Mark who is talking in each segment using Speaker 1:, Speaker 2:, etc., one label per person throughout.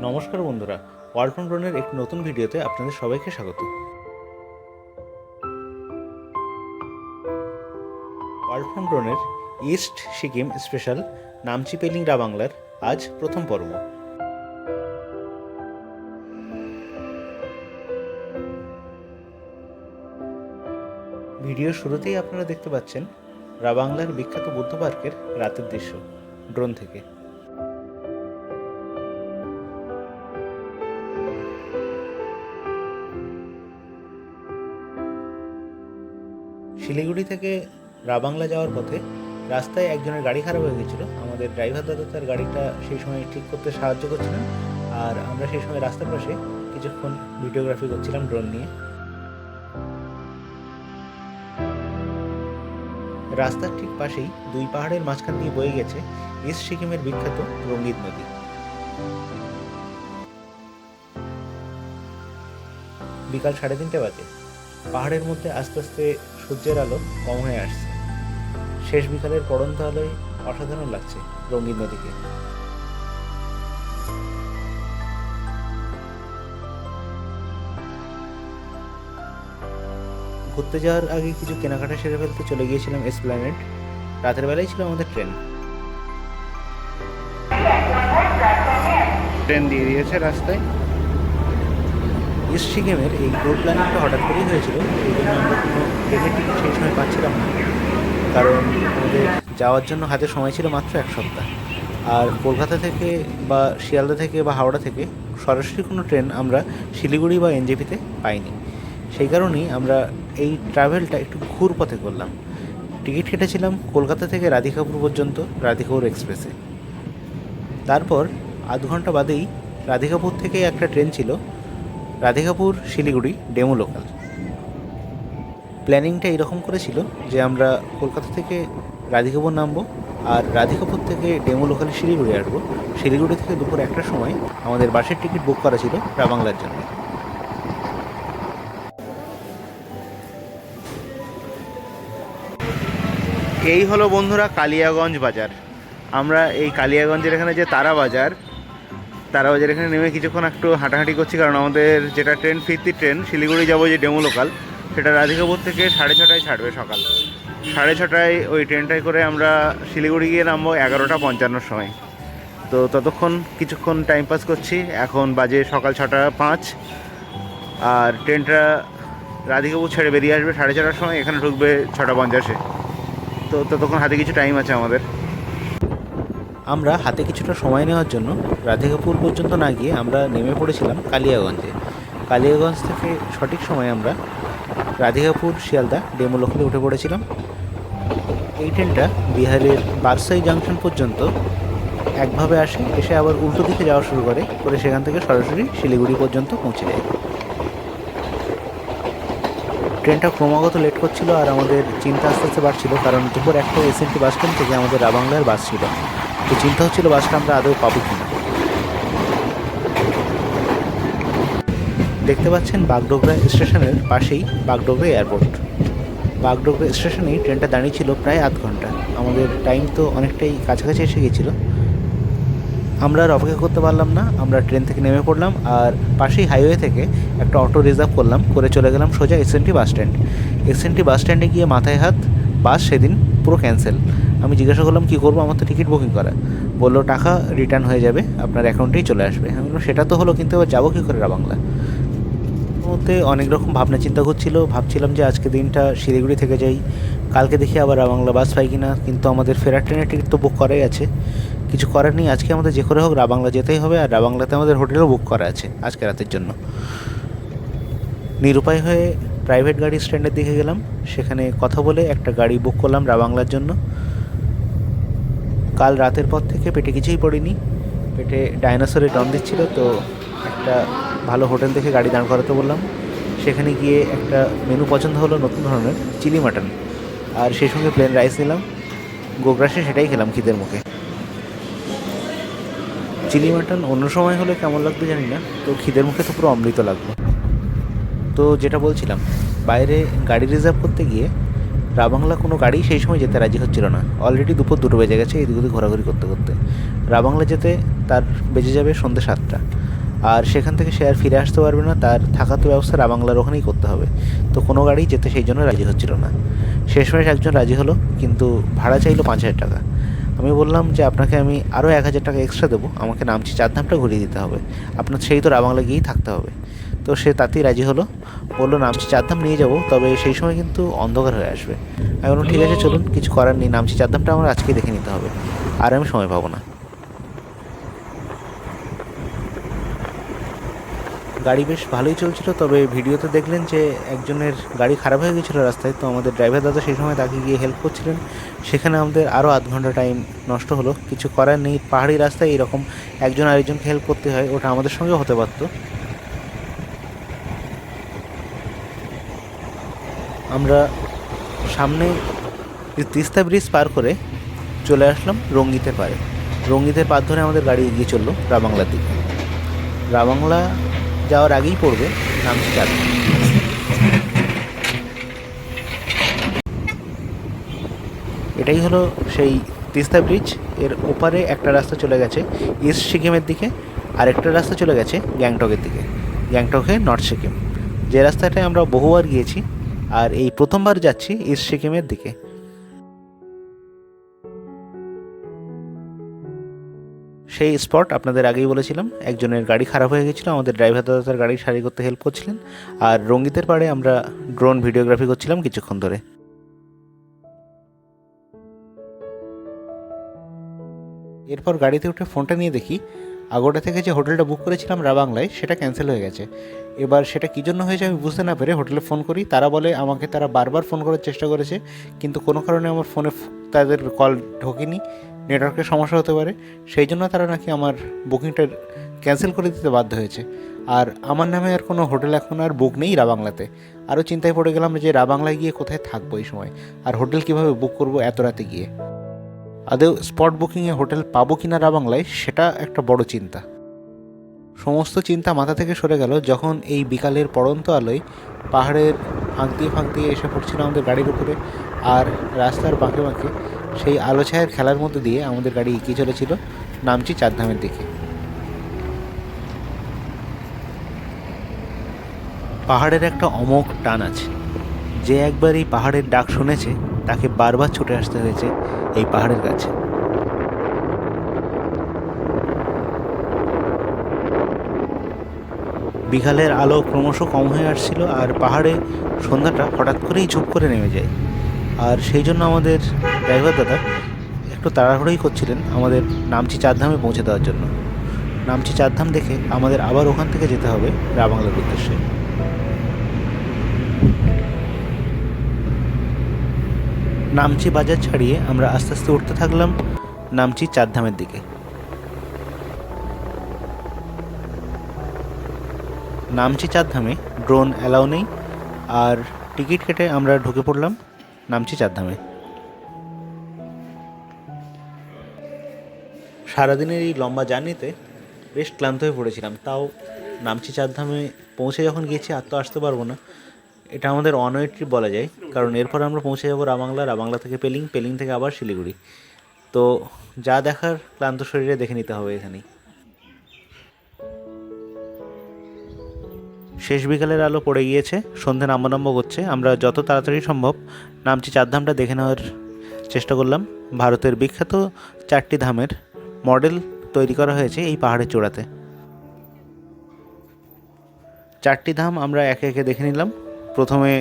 Speaker 1: নমস্কার বন্ধুরা, world from ড্রোনের একটি নতুন ভিডিওতে আপনাদের সবাইকে স্বাগত। ওয়ার্ল্ড ফ্রম ড্রোনের ইস্ট সিকিম স্পেশাল নামচি পেলিং রাবাংলার আজ প্রথম পর্ব। ভিডিওর শুরুতেই আপনারা দেখতে পাচ্ছেন রাবাংলার বিখ্যাত বুদ্ধ পার্কের রাতের দৃশ্য ড্রোন থেকে। শিলিগুড়ি থেকে রাবাংলা যাওয়ার পথে রাস্তায় একজনের গাড়ি খারাপ হয়ে গেছিলো। আমাদের ড্রাইভার দাদা তার গাড়িটা সেই সময় ঠিক করতে সাহায্য করছিলেন, আর আমরা সেই সময় রাস্তার পাশে কিছুক্ষণ ভিডিওগ্রাফি করছিলাম ড্রোন নিয়ে। রাস্তার ঠিক পাশেই দুই পাহাড়ের মাঝখান দিয়ে বয়ে গেছে ইস্ট সিকিমের বিখ্যাত রঙ্গিত নদী। বিকাল 3:30 বাজে। পাহাড়ের মধ্যে আস্তে আস্তে সূর্যের আলো কম হয়ে আসছে। শেষ বিকালের পড়ন্ত আলোয় অসাধারণ লাগছে রঙ্গিত নদীকে। ঘুরতে যাওয়ার আগে কিছু কেনাকাটা সেরে ফেলতে চলে গিয়েছিলাম এসপ্ল্যানেড। রাতের বেলায় ছিল আমাদের ট্রেন দিয়ে দিয়েছে রাস্তায়। ইস্ট সিকিমের এই ট্যুর প্ল্যানিংটা হঠাৎ করেই হয়েছিল, এই জন্য আমরা কোনো ট্রেনের টিকিট সেই সময় পাচ্ছিলাম না, কারণ আমাদের যাওয়ার জন্য হাতে সময় ছিল মাত্র 1 সপ্তাহ। আর কলকাতা থেকে বা শিয়ালদা থেকে বা হাওড়া থেকে সরাসরি কোনো ট্রেন আমরা শিলিগুড়ি বা এনজেপিতে পাইনি। সেই কারণেই আমরা এই ট্রাভেলটা একটু ঘুর পথে করলাম। টিকিট কেটেছিলাম কলকাতা থেকে রাধিকাপুর পর্যন্ত রাধিকাপুর এক্সপ্রেসে। তারপর আধ ঘন্টা বাদেই রাধিকাপুর থেকে একটা ট্রেন ছিল রাধিকাপুর শিলিগুড়ি ডেমো লোকাল। প্ল্যানিংটা এরকম করেছিল যে আমরা কলকাতা থেকে রাধিকাপুর নামবো, আর রাধিকাপুর থেকে ডেমো লোকালে শিলিগুড়ি আসবো। শিলিগুড়ি থেকে দুপুর 1টার সময় আমাদের বাসের টিকিট বুক করা ছিল রাবাংলার জন্য। এই হলো বন্ধুরা কালিয়াগঞ্জ বাজার। আমরা এই কালিয়াগঞ্জের এখানে যে তারা বাজার এখানে নেমে কিছুক্ষণ একটু হাঁটাহাঁটি করছি, কারণ আমাদের যেটা ট্রেন ফিরতি ট্রেন শিলিগুড়ি যাবো যে ডেমো লোকাল, সেটা রাধিকাপুর থেকে 6:30টায় ছাড়বে। সকাল 6:30টায় ওই ট্রেনটায় করে আমরা শিলিগুড়ি গিয়ে নামবো 11:55 সময়। তো ততক্ষণ কিছুক্ষণ টাইম পাস করছি। এখন বাজে সকাল 6:05, আর ট্রেনটা রাধিকাপুর ছেড়ে বেরিয়ে আসবে 4:30টার সময়, এখানে ঢুকবে 6:50-এ। তো ততক্ষণ হাতে কিছু টাইম আছে আমাদের। আমরা হাতে কিছুটা সময় নেওয়ার জন্য রাধিকাপুর পর্যন্ত না গিয়ে আমরা নেমে পড়েছিলাম কালিয়াগঞ্জে। কালিয়াগঞ্জ থেকে সঠিক সময় আমরা রাধিকাপুর শিয়ালদা ডেমো লোকালে উঠে পড়েছিলাম। এই ট্রেনটা বিহারের বারসাই জাংশন পর্যন্ত একভাবে এসে আবার উল্টো দিকে যাওয়া শুরু করে সেখান থেকে সরাসরি শিলিগুড়ি পর্যন্ত পৌঁছে যায়। ট্রেনটা ক্রমাগত লেট করছিল, আর আমাদের চিন্তা আস্তে আস্তে বাড়ছিল, কারণ দুপুর 1টায় এসএনটি বাস স্ট্যান্ড থেকে আমাদের রাবাংলার বাস ছিল। তো চিন্তা হচ্ছিল বাসটা আমরা আদৌ পাবো কিনা। দেখতে পাচ্ছেন বাগডোগরা স্টেশনের পাশেই বাগডোগরা এয়ারপোর্ট। বাগডোগরা স্টেশনেই ট্রেনটা দাঁড়িয়ে ছিল প্রায় আধ ঘন্টা। আমাদের টাইম তো অনেকটাই কাছাকাছি এসে গিয়েছিল। আমরা আর অপেক্ষা করতে পারলাম না, আমরা ট্রেন থেকে নেমে পড়লাম, আর পাশেই হাইওয়ে থেকে একটা অটো রিজার্ভ করে চলে গেলাম সোজা এসএনটি বাস স্ট্যান্ড। এসএনটি বাস স্ট্যান্ডে গিয়ে মাথায় হাত, বাস সেদিন পুরো ক্যান্সেল। আমি জিজ্ঞাসা করলাম কী করবো, আমার তো টিকিট বুকিং করা। বললো টাকা রিটার্ন হয়ে যাবে, আপনার অ্যাকাউন্টেই চলে আসবে। আমি বললাম সেটা তো হলো, কিন্তু এবার যাবো কী করে রাবাংলা। মধ্যে অনেক রকম ভাবনা চিন্তা করছিল। ভাবছিলাম যে আজকে দিনটা শিলিগুড়ি থেকে যাই, কালকে দেখি আবার রাবাংলা বাস পাই কিনা, কিন্তু আমাদের ফেরার ট্রেনের টিকিট তো বুক করাই আছে। কিছু করার নেই, আজকে আমাদের যে করে হোক রাবাংলা যেতেই হবে। আর রাবাংলাতে আমাদের হোটেলও বুক করা আছে আজকে রাতের জন্য। নিরুপায় হয়ে প্রাইভেট গাড়ি স্ট্যান্ডের দিকে গেলাম, সেখানে কথা বলে একটা গাড়ি বুক করলাম রাবাংলার জন্য। কাল রাতের পর থেকে পেটে কিছুই পড়েনি, পেটে ডাইনোসরের দম দিচ্ছিল। তো একটা ভালো হোটেল দেখে গাড়ি দাঁড় করাতে বললাম। সেখানে গিয়ে একটা মেনু পছন্দ হলো, নতুন ধরনের চিলি মাটন, আর সেই সঙ্গে প্লেন রাইস নিলাম। গোগ্রাসে সেটাই খেলাম খিদের মুখে। চিলি মাটন অন্য সময় হলে কেমন লাগতো জানি না, তো খিদের মুখে তো পুরো অমৃত লাগলো। তো যেটা বলছিলাম, বাইরে গাড়ি রিজার্ভ করতে গিয়ে রাবাংলা কোনো গাড়ি সেই সময় যেতে রাজি হচ্ছিল না। অলরেডি দুপুর 2 বেজে গেছে এদিক ওদিক ঘোরাঘুরি করতে করতে। রাবাংলা যেতে তার বেজে যাবে সন্ধ্যে 7টা। আর সেখান থেকে সে আর ফিরে আসতে পারবে না, তার থাকার তো ব্যবস্থা রাবাংলার ওখানেই করতে হবে। তো কোনো গাড়ি যেতে সেই জন্য রাজি হচ্ছিল না। শেষমেশ একজন রাজি হলো, কিন্তু ভাড়া চাইলো 5,000 টাকা। আমি বললাম যে আপনাকে আমি আরও 1,000 টাকা এক্সট্রা দেবো, আমাকে নামছি চারধামটা ঘুরিয়ে দিতে হবে, আপনার সেই তো রাবাংলা গিয়েই থাকতে হবে। তো সে তাতেই রাজি হলো, বললো নামছি চারধাম নিয়ে যাব, তবে সেই সময় কিন্তু অন্ধকার হয়ে আসবে। আমি বললাম ঠিক আছে চলুন, কিছু করার নেই, নামছি চারধামটা আমার আজকেই দেখে নিতে হবে, আর আমি সময় পাবো না। গাড়ি বেশ ভালোই চলছিল, তবে ভিডিওতে দেখলেন যে একজনের গাড়ি খারাপ হয়ে গেছিলো রাস্তায়। তো আমাদের ড্রাইভার দাদা সেই সময় তাকে গিয়ে হেল্প করছিলেন। সেখানে আমাদের আরও আধ ঘন্টা টাইম নষ্ট হলো। কিছু করার নেই, পাহাড়ি রাস্তায় এরকম একজন আরেকজনকে হেল্প করতে হয়, ওটা আমাদের সঙ্গেও হতে পারতো। আমরা সামনে তিস্তা ব্রিজ পার করে চলে আসলাম রঙ্গিতের পাড়ে। রঙ্গিতের পার ধরে আমাদের গাড়ি এগিয়ে চললো রাবাংলার দিকে। রাবাংলা যাওয়ার আগেই পড়বে নামছি চাঁদধাম। এটাই হলো সেই তিস্তা ব্রিজ। এর ওপারে একটা রাস্তা চলে গেছে ইস্ট সিকিমের দিকে, আর একটা রাস্তা চলে গেছে গ্যাংটকের দিকে, গ্যাংটকে নর্থ সিকিম। যে রাস্তাটায় আমরা বহুবার গিয়েছি, আর এই প্রথমবার যাচ্ছি ইস্ট সিকিমের দিকে। সেই স্পট আপনাদের আগেই বলেছিলাম, একজনের গাড়ি খারাপ হয়ে গেছিলো, আমাদের ড্রাইভার দাদা তার গাড়ি সারি করতে হেল্প করছিলেন, আর রঙ্গিতের পাড়ে আমরা ড্রোন ভিডিওগ্রাফি করছিলাম কিছুক্ষণ ধরে। এরপর গাড়িতে উঠে ফোনটা নিয়ে দেখি আগোটা থেকে যে হোটেলটা বুক করেছিলাম রাবাংলায়, সেটা ক্যান্সেল হয়ে গেছে। এবার সেটা কী জন্য হয়েছে আমি বুঝতে না পেরে হোটেলে ফোন করি। তারা বলে আমাকে তারা বারবার ফোন করার চেষ্টা করেছে, কিন্তু কোনো কারণে আমার ফোনে তাদের কল ঢোকেনি, নেটওয়ার্কের সমস্যা হতে পারে, সেই জন্য তারা নাকি আমার বুকিংটা ক্যান্সেল করে দিতে বাধ্য হয়েছে। আর আমার নামে আর কোনো হোটেল এখন আর বুক নেই রাবাংলাতে। আরও চিন্তায় পড়ে গেলাম যে রাবাংলায় গিয়ে কোথায় থাকবো এই সময়, আর হোটেল কীভাবে বুক করবো এত রাতে গিয়ে। আদৌ স্পট বুকিংয়ে হোটেল পাবো কিনা রাবাংলায়, সেটা একটা বড় চিন্তা। সমস্ত চিন্তা মাথা থেকে সরে গেল যখন এই বিকালের পড়ন্ত আলোয় পাহাড়ের ফাঁক দিয়ে এসে পড়ছিল আমাদের গাড়ির উপরে, আর রাস্তার বাঁকে বাঁকে সেই আলো ছায়ার খেলার মধ্যে দিয়ে আমাদের গাড়ি এগিয়ে চলেছিল নামচি চারধামের দিকে। পাহাড়ের একটা অমোঘ টান আছে, যে একবার এই পাহাড়ের ডাক শুনেছে তাকে বারবার ছুটে আসতে হয়েছে এই পাহাড়ের কাছে। বিকালের আলো ক্রমশ কম হয়ে আসছিল, আর পাহাড়ে সন্ধ্যাটা হঠাৎ করেই ঝুপ করে নেমে যায়। আর সেই জন্য আমাদের ড্রাইভার দাদা একটু তাড়াহুড়োই করছিলেন আমাদের নামচি চারধামে পৌঁছে দেওয়ার জন্য। নামচি চারধাম দেখে আমাদের আবার ওখান থেকে যেতে হবে রাবাংলার উদ্দেশ্যে। নামচি বাজার ছাড়িয়ে আমরা আস্তে আস্তে উঠতে থাকলাম নামচি চারধামের দিকে। নামচি চারধামে ড্রোন অ্যালাউ নেই, আর টিকিট কেটে আমরা ঢুকে পড়লাম নামচি চারধামে। সারাদিনের এই লম্বা জার্নিতে বেশ ক্লান্ত হয়ে পড়েছিলাম, তাও নামচি চারধামে পৌঁছে যখন গিয়েছি আর তো আসতে পারবো না। এটা আমাদের অন ওয়ে ট্রিপ বলা যায়, কারণ এরপর আমরা পৌঁছে যাবো রাবাংলা, রাবাংলা থেকে পেলিং, পেলিং থেকে আবার শিলিগুড়ি। তো যা দেখার ক্লান্ত শরীরে দেখে নিতে হবে এখানেই। শেষ বিকালের আলো পড়ে গিয়েছে, সন্ধে নাম্ব করছে। আমরা যত তাড়াতাড়ি সম্ভব নামচি চারধামটা দেখে নেওয়ার চেষ্টা করলাম। ভারতের বিখ্যাত 4টি ধামের মডেল তৈরি করা হয়েছে এই পাহাড়ের চূড়াতে। 4টি ধাম আমরা একে একে দেখে নিলাম। প্রথমে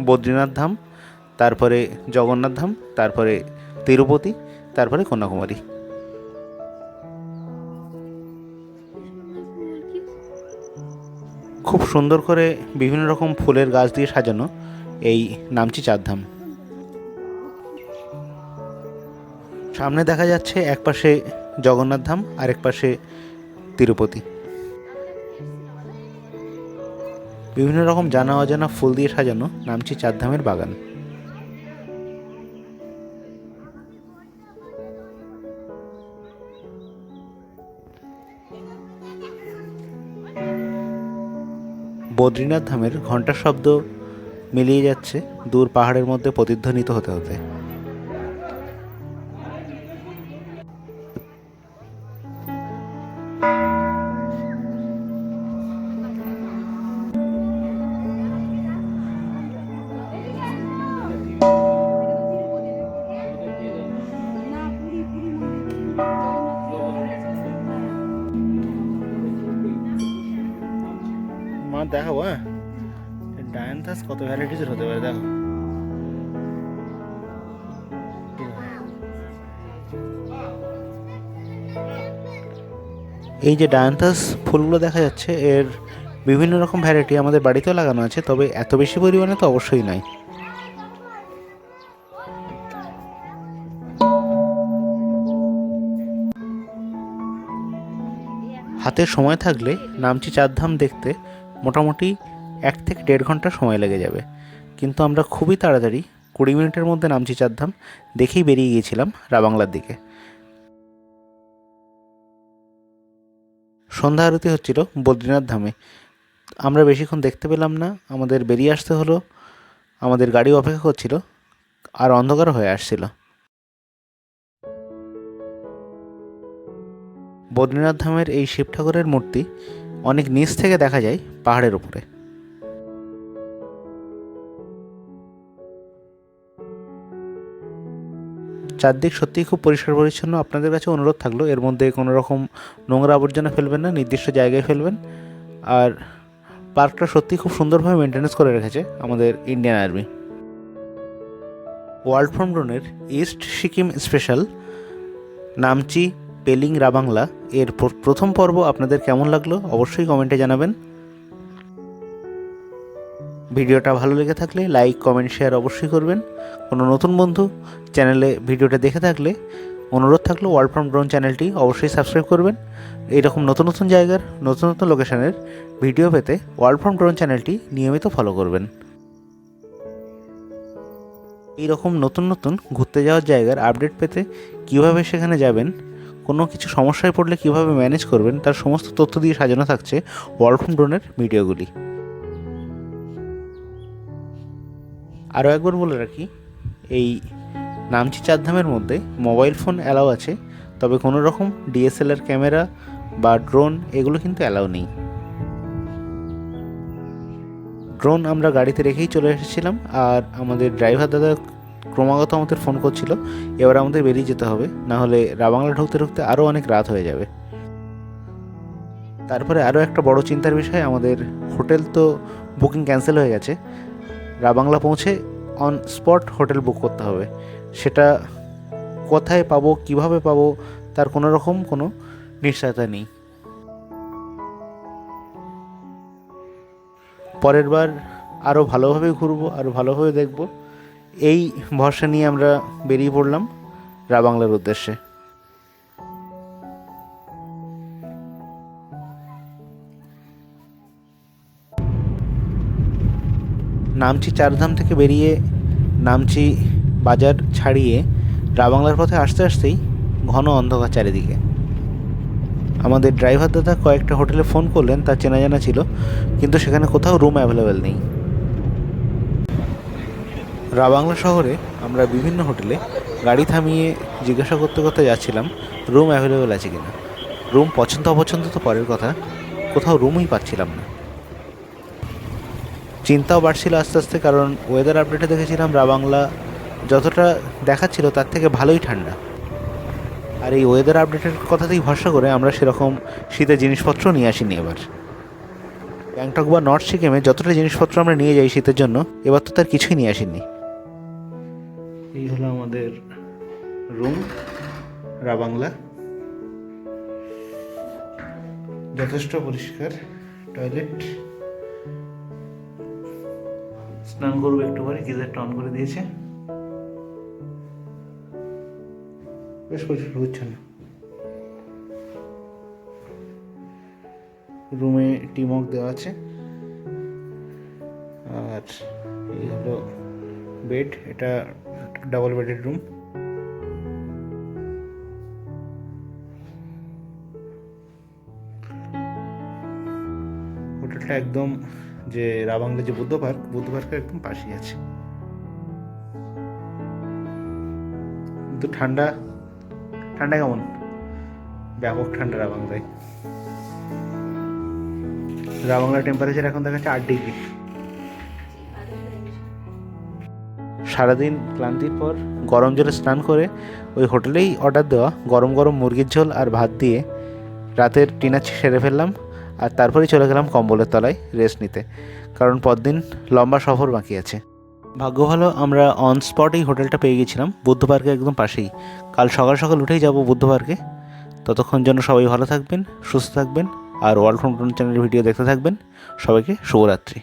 Speaker 1: বদ্রীনাথ ধাম, তারপরে জগন্নাথ ধাম, তারপরে তিরুপতি, তারপরে কন্যাকুমারী। খুব সুন্দর করে বিভিন্ন রকম ফুলের গাছ দিয়ে সাজানো এই নামচি চারধাম। সামনে দেখা যাচ্ছে এক পাশে জগন্নাথ ধাম আর এক পাশে তিরুপতি। বিভিন্ন রকম জানা অজানা ফুল দিয়ে সাজানো নামচি চারধামের বাগান। বদ্রীনাথ ধামের ঘণ্টার শব্দ মিলিয়ে যাচ্ছে দূর পাহাড়ের মধ্যে প্রতিধ্বনিত হতে হতে। দাঁত দেখাবো। হ্যাঁ, ডায়ান্থাস কত ভ্যারাইটিসের হতে পারে দেখো। এই যে ডায়ান্থাস ফুলগুলো দেখা যাচ্ছে, এর বিভিন্ন রকম ভ্যারাইটি আমাদের বাড়িতেও লাগানো আছে, তবে এত বেশি পরিমাণে তো অবশ্যই নয়। হাতে সময় থাকলে নামচি চারধাম দেখতে মোটামুটি 1 থেকে 1.5 ঘন্টা সময় লেগে যাবে, কিন্তু আমরা খুবই তাড়াতাড়ি 20 মিনিটের মধ্যে নামচি চারধাম দেখেই বেরিয়ে গিয়েছিলাম রাবাংলার দিকে। সন্ধ্যা আরতি হচ্ছিল বদ্রীনাথ ধামে। আমরা বেশিক্ষণ দেখতে পেলাম না, আমাদের বেরিয়ে আসতে হলো। আমাদের গাড়ি অপেক্ষা করছিল আর অন্ধকার হয়ে আসছিল। বদ্রীনাথ ধামের এই শিব ঠাকুরের মূর্তি অনেক নিচ থেকে দেখা যায় পাহাড়ের উপরে। চারদিক সত্যিই খুব পরিষ্কার পরিচ্ছন্ন। আপনাদের কাছে অনুরোধ থাকলো এর মধ্যে কোনো রকম নোংরা আবর্জনা ফেলবেন না, নির্দিষ্ট জায়গায় ফেলবেন। আর পার্কটা সত্যিই খুব সুন্দরভাবে মেনটেনেন্স করে রেখেছে আমাদের ইন্ডিয়ান আর্মি। ওয়ার্ল্ড ফ্রম ড্রোনের ইস্ট সিকিম স্পেশাল নামচি পেলিং রাবাংলা এর প্রথম পর্ব আপনাদের কেমন লাগলো অবশ্যই কমেন্টে জানাবেন। ভিডিওটা ভালো লেগে থাকলে লাইক, কমেন্ট, শেয়ার অবশ্যই করবেন। কোনো নতুন বন্ধু চ্যানেলে ভিডিওটা দেখে থাকলে অনুরোধ থাকলো ওয়ার্ল্ড ফ্রম ড্রোন চ্যানেলটি অবশ্যই সাবস্ক্রাইব করবেন। এইরকম নতুন নতুন জায়গার নতুন নতুন লোকেশনের ভিডিও পেতে ওয়ার্ল্ড ফ্রম ড্রোন চ্যানেলটি নিয়মিত ফলো করবেন। এইরকম নতুন নতুন ঘুরতে যাওয়ার জায়গার আপডেট পেতে কীভাবে সেখানে যাবেন, কোনো কিছু সমস্যায় পড়লে কীভাবে ম্যানেজ করবেন, তার সমস্ত তথ্য দিয়ে সাজানো থাকছে ওয়ার্ল্ড ফ্রম ড্রোনের ভিডিওগুলি। আরও একবার বলে রাখি, এই নামচি চারধামের মধ্যে মোবাইল ফোন অ্যালাউ আছে, তবে কোনো রকম ডিএসএলআর ক্যামেরা বা ড্রোন এগুলো কিন্তু অ্যালাউ নেই। ড্রোন আমরা গাড়িতে রেখেই চলে এসেছিলাম, আর আমাদের ড্রাইভার দাদা ক্রমাগত আমাদের ফোন করছিল এবার আমাদের বেরিয়ে যেতে হবে, না হলে রাবাংলা ঢুকতে ঢুকতে আরও অনেক রাত হয়ে যাবে। তারপরে আরও একটা বড় চিন্তার বিষয়, আমাদের হোটেল তো বুকিং ক্যান্সেল হয়ে গেছে। রাবাংলা পৌঁছে অন স্পট হোটেল বুক করতে হবে। সেটা কোথায় পাবো, কিভাবে পাবো, তার কোনো রকম কোনো নিশ্চয়তা নেই। পরের বার আরও ভালোভাবে ঘুরবো, আরও ভালোভাবে দেখব, এই ভরসা নিয়ে আমরা বেরিয়ে পড়লাম রাবাংলার উদ্দেশ্যে। নামচি চারধাম থেকে বেরিয়ে নামচি বাজার ছাড়িয়ে রাবাংলার পথে আসতে আসতেই ঘন অন্ধকার চারিদিকে। আমাদের ড্রাইভার দাদা কয়েকটা হোটেলে ফোন করলেন, তার চেনা জানা ছিল, কিন্তু সেখানে কোথাও রুম অ্যাভেলেবেল নেই। রাবাংলা শহরে আমরা বিভিন্ন হোটেলে গাড়ি থামিয়ে জিজ্ঞাসা করতে করতে যাচ্ছিলাম রুম অ্যাভেলেবেল আছে কিনা। রুম পছন্দ অপছন্দ তো পরের কথা, কোথাও রুমই পাচ্ছিলাম না। চিন্তাও বাড়ছিল আস্তে আস্তে, কারণ ওয়েদার আপডেটে দেখেছিলাম রাবাংলা যতটা দেখাচ্ছিল তার থেকে ভালোই ঠান্ডা। আর এই ওয়েদার আপডেটের কথাতেই ভরসা করে আমরা সেরকম শীতের জিনিসপত্র নিয়ে আসিনি এবার। গ্যাংটক বা নর্থ সিকিমে যতটা জিনিসপত্র আমরা নিয়ে যাই শীতের জন্য, এবার তো তার কিছুই নিয়ে আসিনি। এই হলো আমাদের রুম রাবাংলা, যথেষ্ট পরিষ্কার, টয়লেট, স্নান করবো একটু পরে, গিজারটা অন করে দিয়েছে, বেশ পরিষ্কার হচ্ছে না। রুমে টিমক দেওয়া আছে, আর এই হলো বেড, এটা ডাবল বেডের রুম। হোটেলটা একদম যে রাবাংলা যে বুদ্ধ পার্কের একদম পাশেই আছে। কিন্তু ঠান্ডা কেমন? ব্যাপক ঠান্ডা রাবাংলায়। রাবাংলার টেম্পারেচার এখন দেখাচ্ছে 8 ডিগ্রি। সারাদিন ক্লান্তির পর গরম জলে স্নান করে ওই হোটেলেই অর্ডার দেওয়া গরম গরম মুরগির ঝোল আর ভাত দিয়ে রাতের ডিনার সেরে ফেললাম। আর তারপরেই চলে গেলাম কম্বলের তলায় রেস্ট নিতে, কারণ পরদিন লম্বা সফর বাকি আছে। ভাগ্য ভালো আমরা অন স্পটেই হোটেলটা পেয়ে গেছিলাম, বুদ্ধ পার্কের একদম পাশেই। কাল সকাল সকাল উঠেই যাব বুদ্ধ পার্কে। ততক্ষণ জন্য সবাই ভালো থাকবেন, সুস্থ থাকবেন, আর ওয়ার্ল্ড হোম ট্যুর চ্যানেলের ভিডিও দেখতে থাকবেন। সবাইকে শুভরাত্রি।